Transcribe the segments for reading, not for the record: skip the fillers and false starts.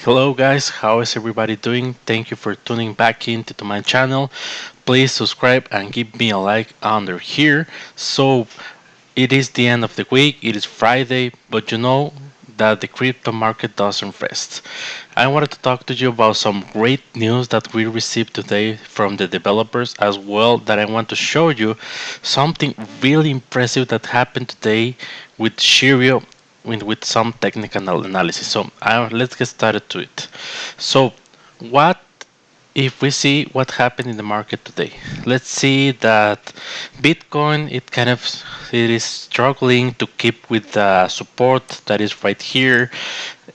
Hello guys, how is everybody doing? Thank you for tuning back into my channel. Please subscribe and give me a like under here. So it is the end of the week, it is Friday, but you know that the crypto market doesn't rest. I wanted to talk to you about some great news that we received today from the developers as well that I want to show you something really impressive that happened today with Shiryo with some technical analysis. So let's get started to it. So what if we see what happened in the market today? Let's see that Bitcoin it is struggling to keep with the support that is right here.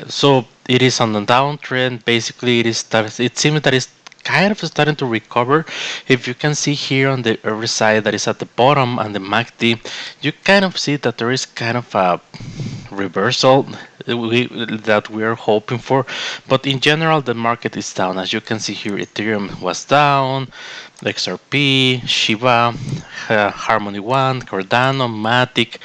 So it is on the downtrend. Basically, it seems that it's kind of starting to recover. If you can see here on the other side that is at the bottom and the MACD, you kind of see that there is kind of a reversal that we are hoping for. But in general, the market is down. As you can see here, Ethereum was down, XRP, Shiba, Harmony One, Cardano, Matic.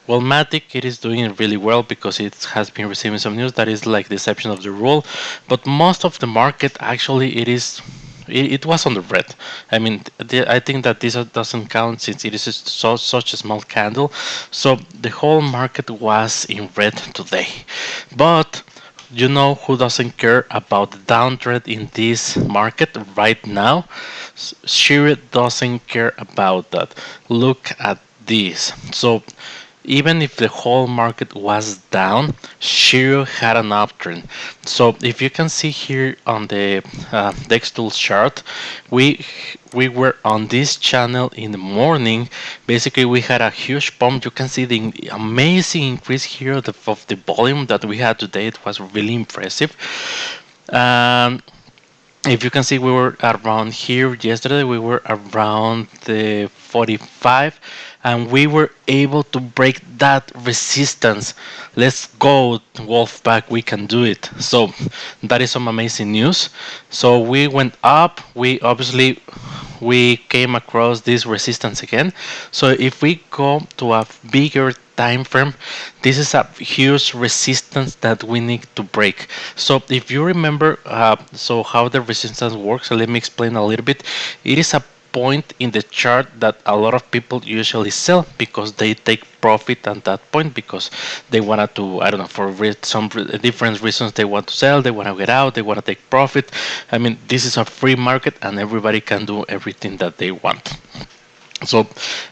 Well, Matic it is doing really well because it has been receiving some news that is like the exception of the rule. But most of the market actually it was on the red. I mean, I think that this doesn't count since it is such a small candle. So the whole market was in red today. But you know who doesn't care about the downtrend in this market right now? Shiro doesn't care about that. Look at this. So even if the whole market was down, Shiro had an uptrend. So if you can see here on the Dex Tools chart, we we were on this channel in the morning. Basically, we had a huge pump. You can see the amazing increase here of the volume that we had today. It was really impressive. Um, if you can see, we were around here yesterday. We were around the 45 and we were able to break that resistance. Let's go, Wolfpack, we can do it. So that is some amazing news. So we went up. We came across this resistance again. So if we go to a bigger time frame, this is a huge resistance that we need to break. So if you remember, so how the resistance works, so let me explain a little bit. It is a point in the chart that a lot of people usually sell because they take profit at that point because they wanted to, I don't know, for some different reasons they want to sell, they want to get out, they want to take profit. I mean, this is a free market and everybody can do everything that they want. So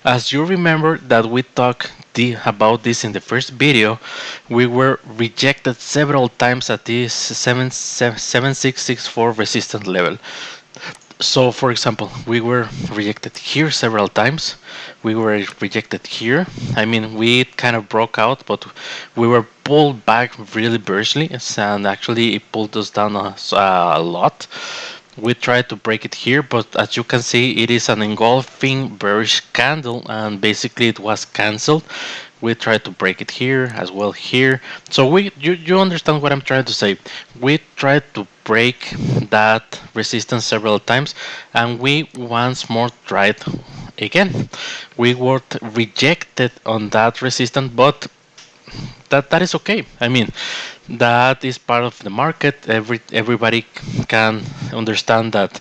as you remember that we talked about this in the first video, we were rejected several times at this 7664 resistance level. So for example, we were rejected here several times. We were rejected here. I mean, we kind of broke out, but we were pulled back really bearishly, and actually it pulled us down a lot. We tried to break it here, but as you can see, it is an engulfing bearish candle, and basically it was cancelled. We tried to break it here as well here. So you understand what I'm trying to say. We tried to break that resistance several times, and we once more tried again. We were rejected on that resistance, but that is okay. I mean, that is part of the market. Everybody can understand that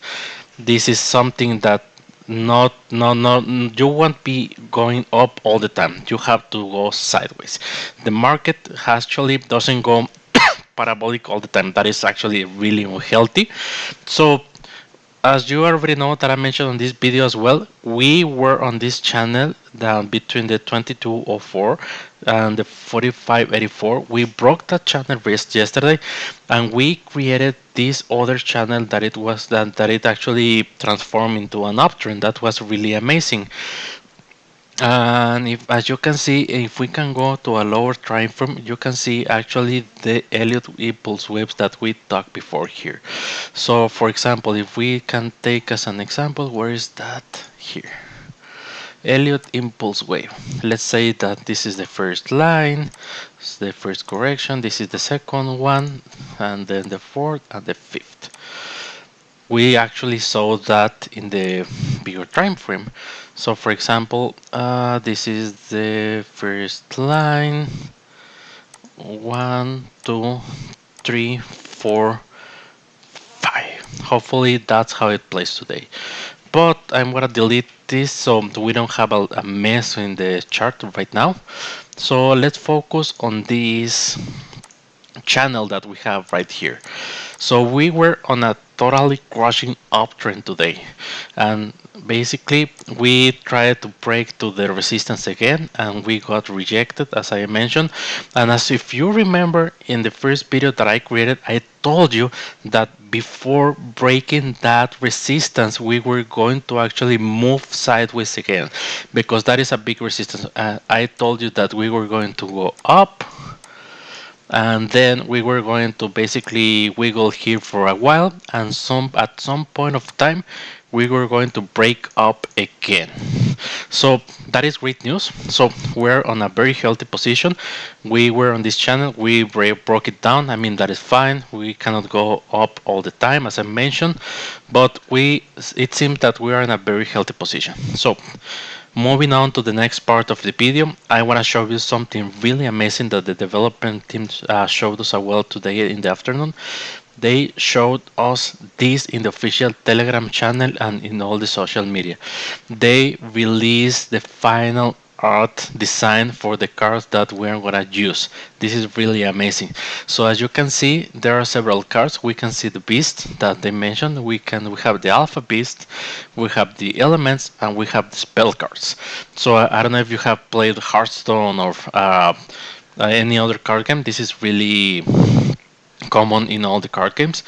this is something that not no no you won't be going up all the time. You have to go sideways. The market actually doesn't go parabolic all the time. That is actually really unhealthy. So as you already know that I mentioned on this video as well, we were on this channel down between the 2204 and the 4584. We broke that channel rest yesterday and we created this other channel that it actually transformed into an uptrend. That was really amazing. And if, as you can see, if we can go to a lower time frame, you can see actually the Elliott impulse waves that we talked before here. So for example, if we can take as an example, where is that? Here. Elliott impulse wave. Let's say that this is the first line, the first correction, this is the second one, and then the fourth and the fifth. We actually saw that in the bigger time frame. So for example, this is the first line, 1, 2, 3, 4-5. Hopefully that's how it plays today. But I'm gonna delete this so we don't have a mess in the chart right now. So let's focus on this channel that we have right here. So we were on a totally crushing uptrend today, and basically we tried to break to the resistance again, and we got rejected, as I mentioned. And as if you remember in the first video that I created, I told you that before breaking that resistance, we were going to actually move sideways again, because that is a big resistance. I told you that we were going to go up, and then we were going to basically wiggle here for a while, and at some point of time we were going to break up again. So that is great news. So we're on a very healthy position. We were on this channel, we broke it down. I mean, that is fine, we cannot go up all the time, as I mentioned, but it seems that we are in a very healthy position. So moving on to the next part of the video, I want to show you something really amazing that the development team showed us as well today in the afternoon. They showed us this in the official Telegram channel and in all the social media. They released the final art design for the cards that we're gonna use. This is really amazing. So as you can see, there are several cards. We can see the beast that they mentioned. We have the alpha beast, we have the elements, and we have the spell cards. So I don't know if you have played Hearthstone or any other card game. This is really common in all the card games.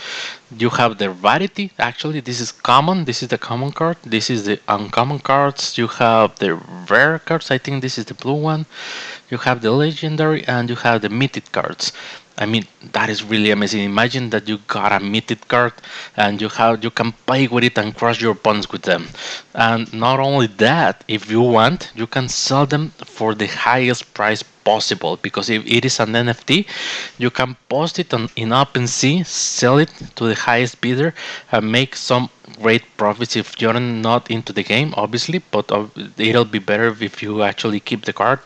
You have the rarity. Actually, this is common. This is the common card. This is the uncommon cards. You have the rare cards. I think this is the blue one. You have the legendary, and you have the mythic cards. I mean, that is really amazing. Imagine that you got a mythic card and you can play with it and crush your opponents with them. And not only that, if you want, you can sell them for the highest price possible, because if it is an NFT, you can post it in OpenSea, sell it to the highest bidder, and make some great profits if you're not into the game, obviously. But it'll be better if you actually keep the card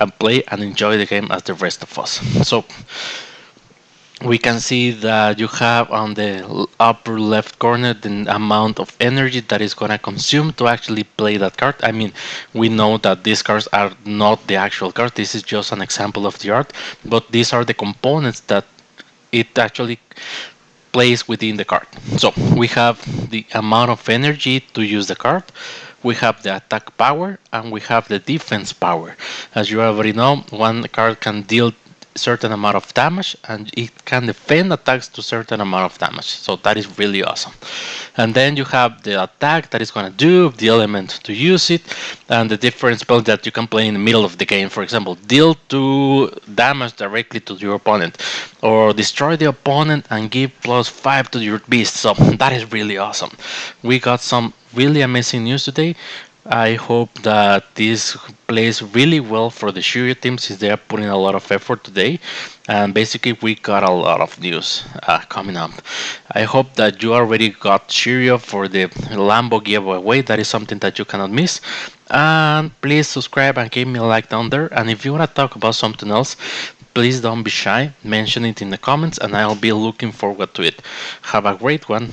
and play and enjoy the game as the rest of us. So we can see that you have on the upper left corner the amount of energy that is going to consume to actually play that card. I mean, we know that these cards are not the actual card. This is just an example of the art, but these are the components that it actually plays within the card. So we have the amount of energy to use the card, we have the attack power, and we have the defense power. As you already know, one card can deal certain amount of damage, and it can defend attacks to certain amount of damage. So that is really awesome. And then you have the attack that is going to do, the element to use it, and the different spells that you can play in the middle of the game. For example, deal 2 damage directly to your opponent, or destroy the opponent and give +5 to your beast. So that is really awesome. We got some really amazing news today. I hope that this plays really well for the Shiryo team, since they are putting a lot of effort today. And basically, we got a lot of news coming up. I hope that you already got Shiryo for the Lambo giveaway. That is something that you cannot miss. And please subscribe and give me a like down there. And if you want to talk about something else, please don't be shy. Mention it in the comments, and I'll be looking forward to it. Have a great one.